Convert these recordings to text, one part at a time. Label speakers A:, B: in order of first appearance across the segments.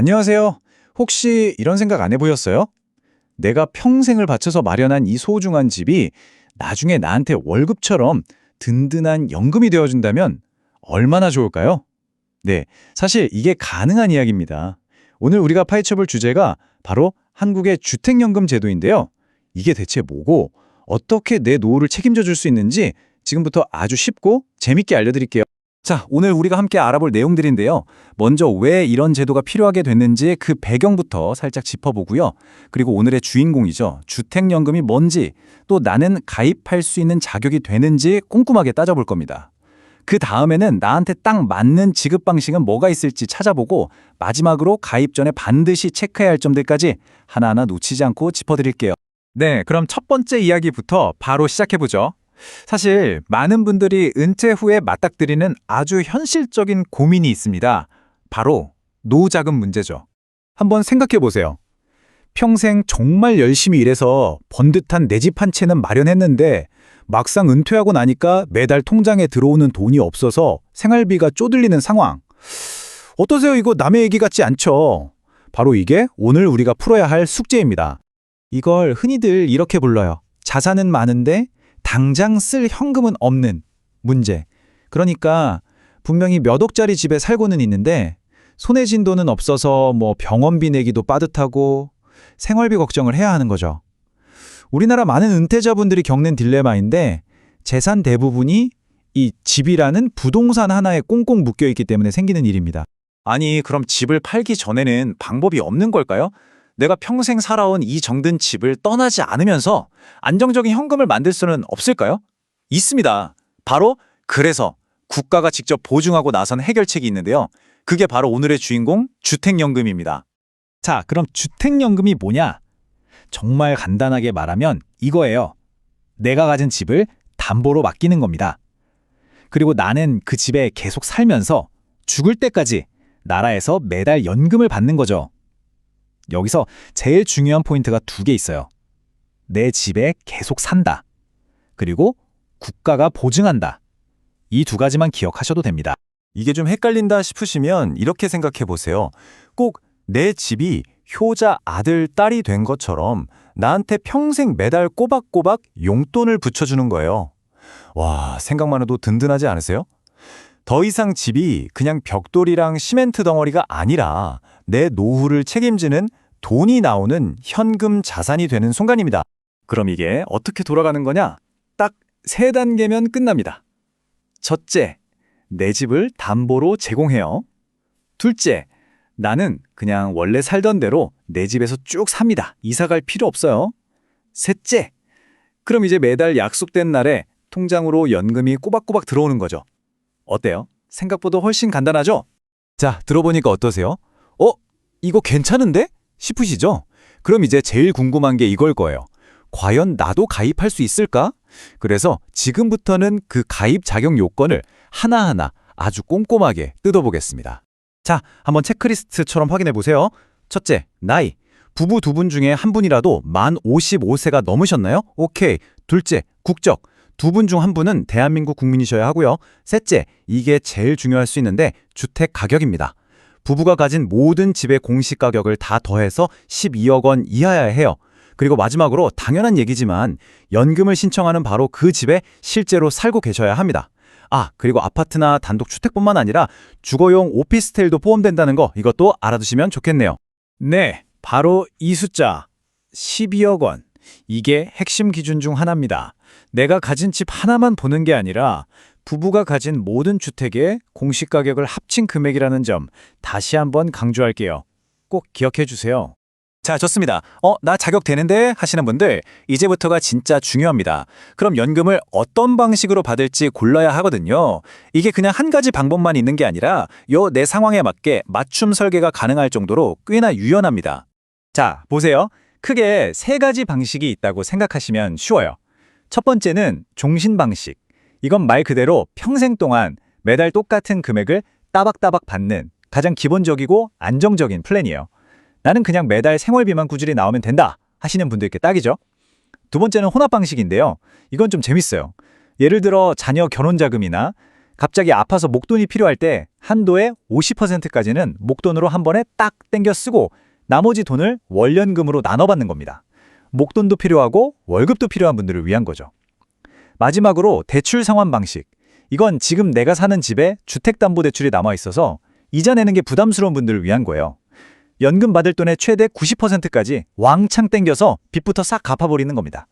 A: 안녕하세요. 혹시 이런 생각 안 해보셨어요? 내가 평생을 바쳐서 마련한 이 소중한 집이 나중에 나한테 월급처럼 든든한 연금이 되어준다면 얼마나 좋을까요? 네, 사실 이게 가능한 이야기입니다. 오늘 우리가 파헤쳐볼 주제가 바로 한국의 주택연금 제도인데요. 이게 대체 뭐고 어떻게 내 노후를 책임져 줄 수 있는지 지금부터 아주 쉽고 재밌게 알려드릴게요. 자, 오늘 우리가 함께 알아볼 내용들인데요. 먼저 왜 이런 제도가 필요하게 됐는지 그 배경부터 살짝 짚어보고요. 그리고 오늘의 주인공이죠. 주택연금이 뭔지, 또 나는 가입할 수 있는 자격이 되는지 꼼꼼하게 따져볼 겁니다. 그 다음에는 나한테 딱 맞는 지급 방식은 뭐가 있을지 찾아보고 마지막으로 가입 전에 반드시 체크해야 할 점들까지 하나하나 놓치지 않고 짚어드릴게요. 네, 그럼 첫 번째 이야기부터 바로 시작해보죠. 사실 많은 분들이 은퇴 후에 맞닥뜨리는 아주 현실적인 고민이 있습니다. 바로 노후자금 문제죠. 한번 생각해 보세요. 평생 정말 열심히 일해서 번듯한 내 집 한 채는 마련했는데 막상 은퇴하고 나니까 매달 통장에 들어오는 돈이 없어서 생활비가 쪼들리는 상황. 어떠세요? 이거 남의 얘기 같지 않죠? 바로 이게 오늘 우리가 풀어야 할 숙제입니다. 이걸 흔히들 이렇게 불러요. 자산은 많은데 당장 쓸 현금은 없는 문제. 그러니까 분명히 몇 억짜리 집에 살고는 있는데 손에 쥔 돈은 없어서 병원비 내기도 빠듯하고 생활비 걱정을 해야 하는 거죠. 우리나라 많은 은퇴자분들이 겪는 딜레마인데 재산 대부분이 이 집이라는 부동산 하나에 꽁꽁 묶여 있기 때문에 생기는 일입니다. 아니, 그럼 집을 팔기 전에는 방법이 없는 걸까요? 내가 평생 살아온 이 정든 집을 떠나지 않으면서 안정적인 현금을 만들 수는 없을까요? 있습니다. 바로 그래서 국가가 직접 보증하고 나선 해결책이 있는데요. 그게 바로 오늘의 주인공 주택연금입니다. 자, 그럼 주택연금이 뭐냐? 정말 간단하게 말하면 이거예요. 내가 가진 집을 담보로 맡기는 겁니다. 그리고 나는 그 집에 계속 살면서 죽을 때까지 나라에서 매달 연금을 받는 거죠. 여기서 제일 중요한 포인트가 두 개 있어요. 내 집에 계속 산다. 그리고 국가가 보증한다. 이 두 가지만 기억하셔도 됩니다. 이게 좀 헷갈린다 싶으시면 이렇게 생각해 보세요. 꼭 내 집이 효자 아들, 딸이 된 것처럼 나한테 평생 매달 꼬박꼬박 용돈을 붙여주는 거예요. 와, 생각만 해도 든든하지 않으세요? 더 이상 집이 그냥 벽돌이랑 시멘트 덩어리가 아니라 내 노후를 책임지는 돈이 나오는 현금 자산이 되는 순간입니다. 그럼 이게 어떻게 돌아가는 거냐? 딱 세 단계면 끝납니다. 첫째, 내 집을 담보로 제공해요. 둘째, 나는 그냥 원래 살던 대로 내 집에서 쭉 삽니다. 이사 갈 필요 없어요. 셋째, 그럼 이제 매달 약속된 날에 통장으로 연금이 꼬박꼬박 들어오는 거죠. 어때요? 생각보다 훨씬 간단하죠? 자, 들어보니까 어떠세요? 이거 괜찮은데? 싶으시죠? 그럼 이제 제일 궁금한 게 이걸 거예요. 과연 나도 가입할 수 있을까? 그래서 지금부터는 그 가입 자격 요건을 하나하나 아주 꼼꼼하게 뜯어보겠습니다. 자, 한번 체크리스트처럼 확인해 보세요. 첫째, 나이. 부부 두 분 중에 한 분이라도 만 55세가 넘으셨나요? 오케이. 둘째, 국적. 두 분 중 한 분은 대한민국 국민이셔야 하고요. 셋째, 이게 제일 중요할 수 있는데 주택 가격입니다. 부부가 가진 모든 집의 공시가격을 다 더해서 12억 원 이하여야 해요. 그리고 마지막으로 당연한 얘기지만 연금을 신청하는 바로 그 집에 실제로 살고 계셔야 합니다. 그리고 아파트나 단독주택뿐만 아니라 주거용 오피스텔도 포함된다는 거 이것도 알아두시면 좋겠네요. 네, 바로 이 숫자 12억 원. 이게 핵심 기준 중 하나입니다. 내가 가진 집 하나만 보는 게 아니라 부부가 가진 모든 주택의 공시가격을 합친 금액이라는 점 다시 한번 강조할게요. 꼭 기억해 주세요. 자, 좋습니다. 나 자격 되는데 하시는 분들 이제부터가 진짜 중요합니다. 그럼 연금을 어떤 방식으로 받을지 골라야 하거든요. 이게 그냥 한 가지 방법만 있는 게 아니라 내 상황에 맞게 맞춤 설계가 가능할 정도로 꽤나 유연합니다. 자, 보세요. 크게 세 가지 방식이 있다고 생각하시면 쉬워요. 첫 번째는 종신 방식. 이건 말 그대로 평생 동안 매달 똑같은 금액을 따박따박 받는 가장 기본적이고 안정적인 플랜이에요. 나는 그냥 매달 생활비만 꾸준히 나오면 된다 하시는 분들께 딱이죠. 두 번째는 혼합 방식인데요. 이건 좀 재밌어요. 예를 들어 자녀 결혼 자금이나 갑자기 아파서 목돈이 필요할 때 한도의 50%까지는 목돈으로 한 번에 딱 땡겨 쓰고 나머지 돈을 월연금으로 나눠받는 겁니다. 목돈도 필요하고 월급도 필요한 분들을 위한 거죠. 마지막으로 대출 상환 방식. 이건 지금 내가 사는 집에 주택담보대출이 남아있어서 이자 내는 게 부담스러운 분들을 위한 거예요. 연금 받을 돈의 최대 90%까지 왕창 땡겨서 빚부터 싹 갚아버리는 겁니다.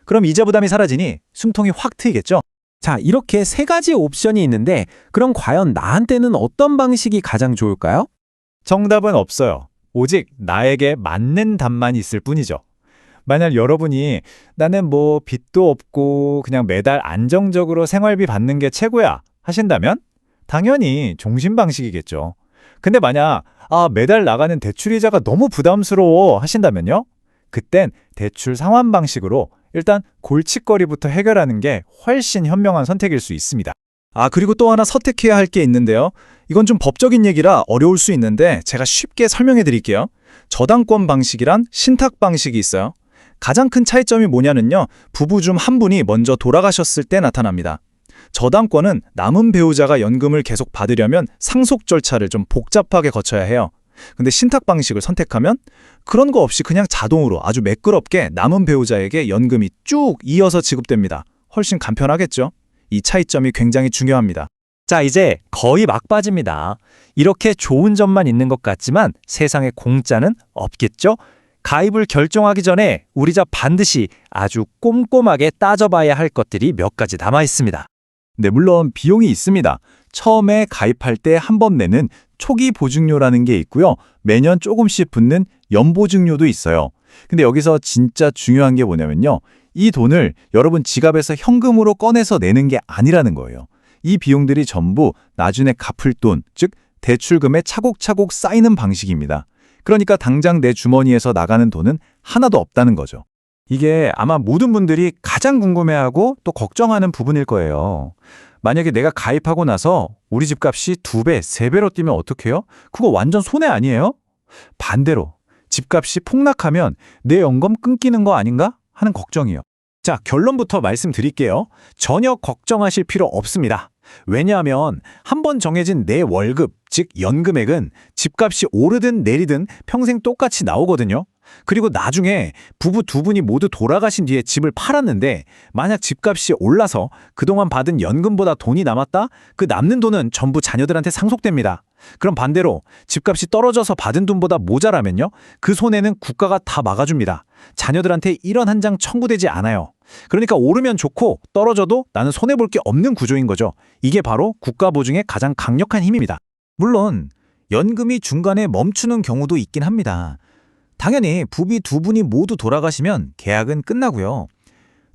A: 그럼 이자 부담이 사라지니 숨통이 확 트이겠죠?
B: 자, 이렇게 세 가지 옵션이 있는데 그럼 과연 나한테는 어떤 방식이 가장 좋을까요?
A: 정답은 없어요. 오직 나에게 맞는 답만 있을 뿐이죠. 만약 여러분이 나는 뭐 빚도 없고 그냥 매달 안정적으로 생활비 받는 게 최고야 하신다면 당연히 종신 방식이겠죠. 근데 만약 매달 나가는 대출이자가 너무 부담스러워 하신다면요? 그땐 대출 상환 방식으로 일단 골칫거리부터 해결하는 게 훨씬 현명한 선택일 수 있습니다. 그리고 또 하나 선택해야 할 게 있는데요. 이건 좀 법적인 얘기라 어려울 수 있는데 제가 쉽게 설명해 드릴게요. 저당권 방식이란 신탁 방식이 있어요. 가장 큰 차이점이 뭐냐면요. 부부 중 한 분이 먼저 돌아가셨을 때 나타납니다. 저당권은 남은 배우자가 연금을 계속 받으려면 상속 절차를 좀 복잡하게 거쳐야 해요. 근데 신탁 방식을 선택하면 그런 거 없이 그냥 자동으로 아주 매끄럽게 남은 배우자에게 연금이 쭉 이어서 지급됩니다. 훨씬 간편하겠죠? 이 차이점이 굉장히 중요합니다.
B: 자, 이제 거의 막바지입니다. 이렇게 좋은 점만 있는 것 같지만 세상에 공짜는 없겠죠? 가입을 결정하기 전에 우리자 반드시 아주 꼼꼼하게 따져봐야 할 것들이 몇 가지 남아 있습니다.
A: 네, 물론 비용이 있습니다. 처음에 가입할 때 한 번 내는 초기 보증료라는 게 있고요. 매년 조금씩 붙는 연보증료도 있어요. 근데 여기서 진짜 중요한 게 뭐냐면요. 이 돈을 여러분 지갑에서 현금으로 꺼내서 내는 게 아니라는 거예요. 이 비용들이 전부 나중에 갚을 돈, 즉 대출금에 차곡차곡 쌓이는 방식입니다. 그러니까 당장 내 주머니에서 나가는 돈은 하나도 없다는 거죠.
B: 이게 아마 모든 분들이 가장 궁금해하고 또 걱정하는 부분일 거예요. 만약에 내가 가입하고 나서 우리 집값이 2배, 3배로 뛰면 어떡해요? 그거 완전 손해 아니에요? 반대로 집값이 폭락하면 내 연금 끊기는 거 아닌가 하는 걱정이요. 자, 결론부터 말씀드릴게요. 전혀 걱정하실 필요 없습니다. 왜냐하면 한번 정해진 내 월급, 즉 연금액은 집값이 오르든 내리든 평생 똑같이 나오거든요. 그리고 나중에 부부 두 분이 모두 돌아가신 뒤에 집을 팔았는데 만약 집값이 올라서 그동안 받은 연금보다 돈이 남았다? 그 남는 돈은 전부 자녀들한테 상속됩니다. 그럼 반대로 집값이 떨어져서 받은 돈보다 모자라면요? 그 손해는 국가가 다 막아줍니다. 자녀들한테 1원 한 장 청구되지 않아요. 그러니까 오르면 좋고 떨어져도 나는 손해볼 게 없는 구조인 거죠. 이게 바로 국가 보증의 가장 강력한 힘입니다.
A: 물론 연금이 중간에 멈추는 경우도 있긴 합니다. 당연히 부비 두 분이 모두 돌아가시면 계약은 끝나고요.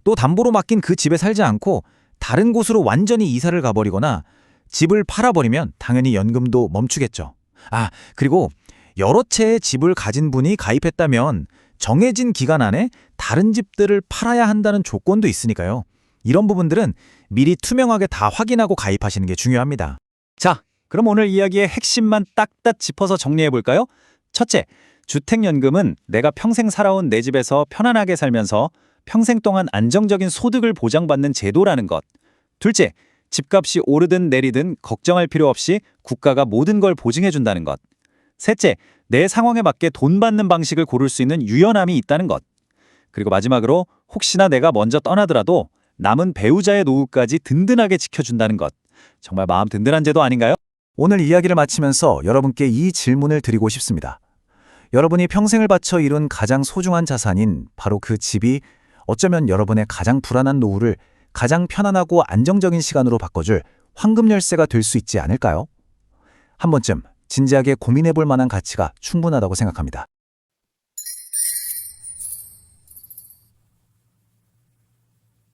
A: 또 담보로 맡긴 그 집에 살지 않고 다른 곳으로 완전히 이사를 가버리거나 집을 팔아버리면 당연히 연금도 멈추겠죠. 그리고 여러 채의 집을 가진 분이 가입했다면 정해진 기간 안에 다른 집들을 팔아야 한다는 조건도 있으니까요. 이런 부분들은 미리 투명하게 다 확인하고 가입하시는 게 중요합니다. 자, 그럼 오늘 이야기의 핵심만 딱딱 짚어서 정리해볼까요? 첫째, 주택연금은 내가 평생 살아온 내 집에서 편안하게 살면서 평생 동안 안정적인 소득을 보장받는 제도라는 것. 둘째, 집값이 오르든 내리든 걱정할 필요 없이 국가가 모든 걸 보증해준다는 것. 셋째, 내 상황에 맞게 돈 받는 방식을 고를 수 있는 유연함이 있다는 것. 그리고 마지막으로 혹시나 내가 먼저 떠나더라도 남은 배우자의 노후까지 든든하게 지켜준다는 것. 정말 마음 든든한 제도 아닌가요? 오늘 이야기를 마치면서 여러분께 이 질문을 드리고 싶습니다. 여러분이 평생을 바쳐 이룬 가장 소중한 자산인 바로 그 집이 어쩌면 여러분의 가장 불안한 노후를 가장 편안하고 안정적인 시간으로 바꿔줄 황금 열쇠가 될 수 있지 않을까요? 한 번쯤 진지하게 고민해 볼 만한 가치가 충분하다고 생각합니다.